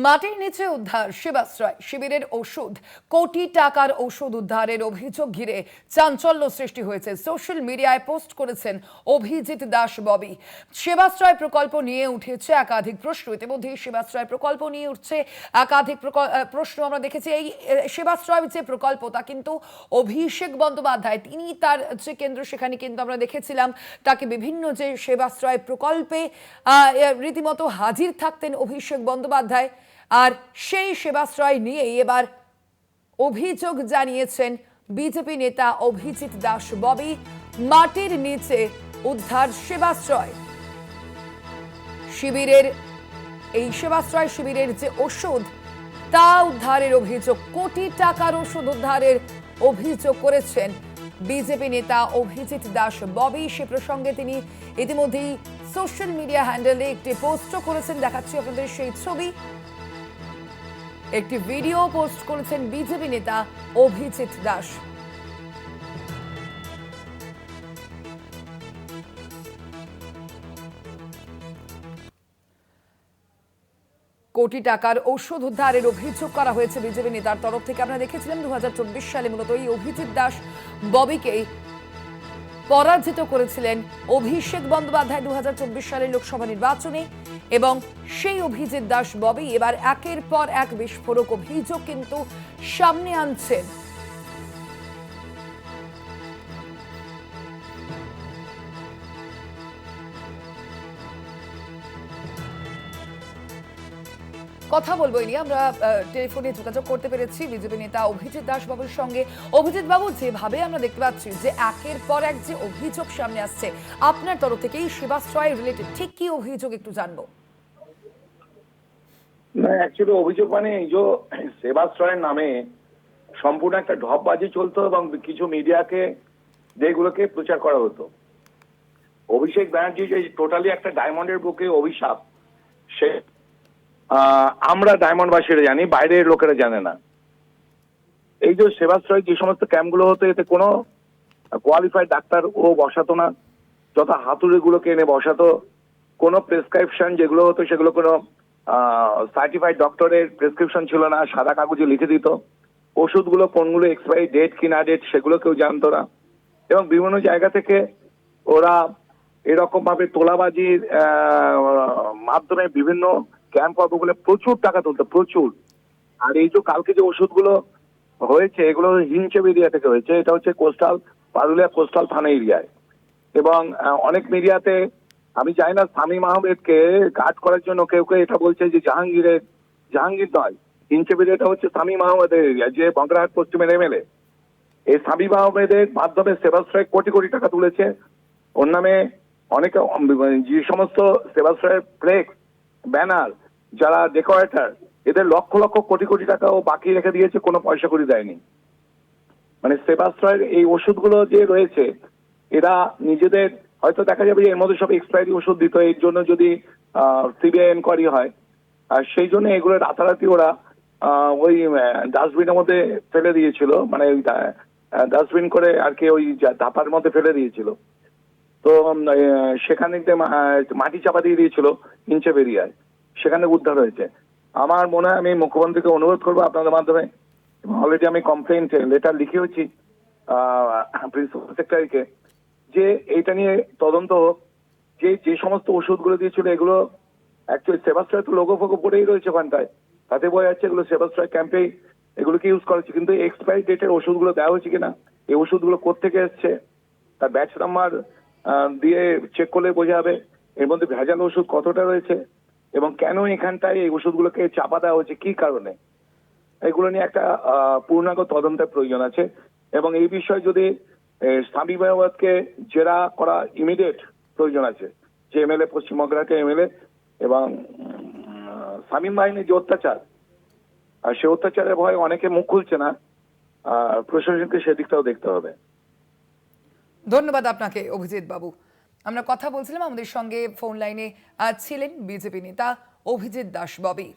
মাটির নিচে উদ্ধার সেবাশ্রয় শিবিরের ওষুধ, কোটি টাকার ওষুধ উদ্ধারের অভিযোগ ঘিরে চাঞ্চল্য সৃষ্টি হয়েছে। সোশ্যাল মিডিয়ায় পোস্ট করেছেন অভিজিৎ দাস ববি। সেবাশ্রয় প্রকল্প নিয়ে উঠেছে একাধিক প্রশ্ন। ইতিমধ্যে সেবাশ্রয় প্রকল্প নিয়ে উঠছে একাধিক প্রশ্ন। আমরা দেখেছি এই সেবাশ্রয় যে প্রকল্প তা কিন্তু অভিষেক বন্দ্যোপাধ্যায় তিনি তার যে কেন্দ্র সেখানে কিন্তু আমরা দেখেছিলাম তাকে বিভিন্ন যে সেবাশ্রয় প্রকল্পে রীতিমতো হাজির থাকতেন অভিষেক বন্দ্যোপাধ্যায়। আর সেই সেবাশ্রয় নিয়েই এবার অভিযোগ জানিয়েছেন বিজেপি নেতা অভিজিৎ দাস ববি। মাটির নিচে উদ্ধার সেবাশ্রয় শিবিরের, এই সেবাশ্রয় শিবিরের যে ওষুধ তা উদ্ধারের অভিযোগ, কোটি টাকার ওষুধ উদ্ধারের অভিযোগ করেছেন বিজেপি নেতা অভিজিৎ দাস ববি। সে প্রসঙ্গে তিনি ইতিমধ্যেই সোশ্যাল মিডিয়া হ্যান্ডেলে একটি পোস্টও করেছেন। দেখাচ্ছি আপনাদের সেই ছবি। একটি ভিডিও পোস্ট করেছেন বিজেপি নেতা অভিজিৎ দাস। কোটি টাকার ওষুধ উদ্ধারের অভিযোগ করা হয়েছে বিজেপি নেতার তরফ থেকে। আমরা দেখেছিলাম 2024 সালে মূলত এই অভিজিৎ দাস ববিকে পরাজিত করেছিলেন অভিষেক বন্দ্যোপাধ্যায় 2024 সালের লোকসভা নির্বাচনে, এবং সেই অভিজিৎ দাস ববি এবার একের পর এক বিস্ফোরক অভিযোগ কিন্তু সামনে আনছেন। কথা বলবো এই নিয়ে, আমরা টেলিফোনে যোগাযোগ করতে পেরেছি বিজেপি নেতা অভিজিৎ দাস বাবুর সঙ্গে। অভিজিৎ বাবু, যেভাবে আমরা দেখতে পাচ্ছি যে একের পর এক যে অভিযোগ সামনে আসছে আপনার তরফ থেকে এই সেবাশ্রয় রিলেটেড, ঠিক কি অভিযোগ একটু জানবো। না, অ্যাকচুয়ালি অভিযোগ মানে এই যে সেবাশ্রয়ের নামে সম্পূর্ণ একটা ঢপবাজি চলতো এবং কিছু মিডিয়াকে যেগুলোকে প্রচার করা হতো। অভিষেক ব্যানার্জি যে টোটালি একটা ডায়মন্ডের বুকে অভিশাপ, সে আমরা ডায়মন্ডবাসীরা জানি, বাইরের লোকেরা জানে না। এই যে সেবাশ্রয় যে সমস্ত ক্যাম্পগুলো হতো এতে কোনো কোয়ালিফাইড ডাক্তার ও বসাতো না, যত হাতুড়িগুলোকে এনে বসাতো। কোনো প্রেসক্রিপশন যেগুলো হতো সেগুলো কোনো সার্টিফাইড ডক্টরের প্রেসক্রিপশন ছিল না, সাদা কাগজে লিখে দিত। ওষুধগুলো কোনগুলো এক্সপায়ারি ডেট কিনা ডেট সেগুলো কেউ জানতো না। এবং বিভিন্ন জায়গা থেকে ওরা এরকম ভাবে তোলাবাজির মাধ্যমে বিভিন্ন ক্যাম্প হবে বলে প্রচুর টাকা তুলতো, প্রচুর। আর এই যে কালকে যে ওষুধগুলো হয়েছে এগুলো হিঞ্চেপ এরিয়া থেকে হয়েছে, এটা হচ্ছে কোস্টাল পারুলিয়া কোস্টাল থানা এরিয়ায়। এবং অনেক মিডিয়াতে আমি চাই না শামীম আহমেদকে গার্ড করার জন্য কেউ কেউ এটা বলছে যে জাহাঙ্গীর নয়, হিঞ্চেপ এরিয়াটা হচ্ছে শামীম আহমেদের এরিয়া, যে বঙ্গরাহাট পশ্চিমের এমএলএ। এই শামীম আহমেদের মাধ্যমে সেবাশ্রয় কোটি কোটি টাকা তুলেছে। ওর নামে অনেকে যে সমস্ত সেবাশ্রয়ের ফ্লেক্স ব্যানার যারা ডেকোরেটর, এদের লক্ষ লক্ষ কোটি কোটি টাকা ও বাকি রেখে দিয়েছে, কোনো পয়সা করে দেয়নি। মানে সেবাশ্রয়ের এই ওষুধগুলো যে রয়েছে এরা নিজেদের হয়তো দেখা যাবে যে এর মধ্যে সব এক্সপায়ারি ওষুধ দিত, এর জন্য যদি সিবিআই এনকোয়ারি হয়, আর সেই জন্য এগুলো রাতারাতি ওরা ওই ডাস্টবিনের মধ্যে ফেলে দিয়েছিল, মানে ওই ডাস্টবিন করে আর কি ওই ধাপার মধ্যে ফেলে দিয়েছিল। তো সেখানে মাটি চাপা দিয়ে দিয়েছিল হিঞ্চেপ এরিয়ায়, সেখানে উদ্ধার হয়েছে। আমার মনে হয় আমি মুখ্যমন্ত্রীকে অনুরোধ করবো আপনাদের মাধ্যমে, অলরেডি আমি কমপ্লেন লেটার লিখেওছি প্রিন্সিপাল সেক্রেটারিকে, যে এইটা নিয়ে তদন্ত হোক। যে সমস্ত ওষুধগুলো দিয়েছিল এগুলো অ্যাকচুয়ালি সেবাশ্রয় তো লোগো ফোগো পড়েই রয়েছে ওখানটায়, তাতে বোঝা যাচ্ছে এগুলো সেবাশ্রয় ক্যাম্পেই এগুলোকে ইউজ করা হচ্ছে। কিন্তু এক্সপায়ারি ডেটের ওষুধগুলো দেওয়া হয়েছে কিনা, এই ওষুধগুলো কোত্থেকে এসছে, তার ব্যাচ নাম্বার দিয়ে চেক করলে বোঝা যাবে এর মধ্যে ভেজাল ওষুধ কতটা রয়েছে এবং কেন এখানটায় এই ওষুধগুলোকে চাপা দেওয়া হচ্ছে, কি কারণে। এগুলো নিয়ে একটা পূর্ণাঙ্গ তদন্তের প্রয়োজন আছে। এবং এই বিষয়ে যদি শামীম আহমেদকে জেরা করা ইমিডিয়েট প্রয়োজন আছে, যে এমএলএ পশ্চিমবঙ্গের এমএলএ, এবং শামীম বাহিনীর যে অত্যাচার, আর সে অত্যাচারের ভয়ে অনেকে মুখ খুলছে না, প্রশাসনকে সেদিকটাও দেখতে হবে। ধন্যবাদ আপনাকে অভিজিৎ বাবু। আমরা কথা বলছিলাম, আমাদের সঙ্গে ফোন লাইনে ছিলেন বিজেপি নেতা অভিজিৎ দাস ববি।